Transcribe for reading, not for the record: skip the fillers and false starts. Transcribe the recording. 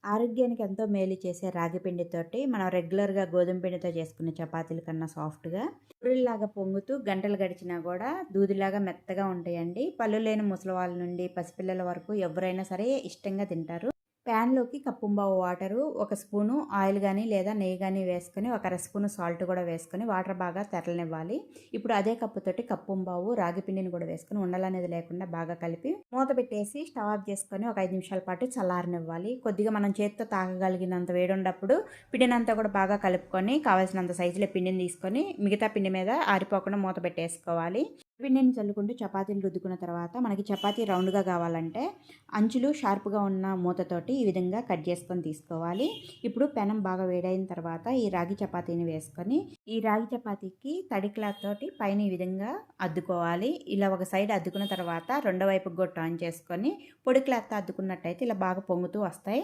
ఆరోగ్యానికి ఎంతో మేలు చేసే రాగి పిండితోటి మనం రెగ్యులర్‌గా గోధుమ పిండితో చేసుకునే చపాతీల కన్నా సాఫ్ట్‌గా, పూరీల్లాగా పొంగుతూ గంటలు గడిచినా గూడా దూదిలాగా మెత్తగా ఉంటాయండి. పళ్ళు లేని ముసలివాళ్ళ నుండి పసిపిల్లల వరకు ఎవరైనా సరే ఇష్టంగా తింటారు. ప్యాన్‌లోకి కప్పుంబావు వాటరు, ఒక స్పూను ఆయిల్ గానీ లేదా నెయ్యి గానీ వేసుకొని, ఒక అర స్పూను సాల్ట్ కూడా వేసుకొని వాటర్ బాగా తెరలనివ్వాలి. ఇప్పుడు అదే కప్పుతోటి కప్పుంబావు రాగి పిండిని కూడా వేసుకొని ఉండలనేది లేకుండా బాగా కలిపి మూత పెట్టేసి స్టవ్ ఆఫ్ చేసుకొని ఒక 5 నిమిషాల పాటు చల్లారనివ్వాలి. కొద్దిగా మనం చేత్తో తాకగలిగినంత వేడున్నప్పుడు పిండినంతా కూడా బాగా కలుపుకొని కావాల్సినంత సైజులో పిండిని తీసుకొని మిగతా పిండి మీద ఆరిపోకుండా మూత పెట్టేసుకోవాలి. పిండిని చల్లుకుంటూ చపాతీలు రుద్దుకున్న తర్వాత మనకి చపాతీ రౌండ్‌గా కావాలంటే అంచులు షార్ప్‌గా ఉన్న మూతతోటి ఈ విధంగా కట్ చేసుకొని తీసుకోవాలి. ఇప్పుడు పెనం బాగా వేడైన తర్వాత ఈ రాగి చపాతీని వేసుకొని, ఈ రాగి చపాతీకి తడి క్లాత్ తోటి పైన ఈ విధంగా అద్దుకోవాలి. ఇలా ఒక సైడ్ అద్దుకున్న తర్వాత రెండో వైపుకి కూడా టర్న్ చేసుకొని పొడి క్లాత్‌తో అద్దుకున్నట్టయితే ఇలా బాగా పొంగుతూ వస్తాయి.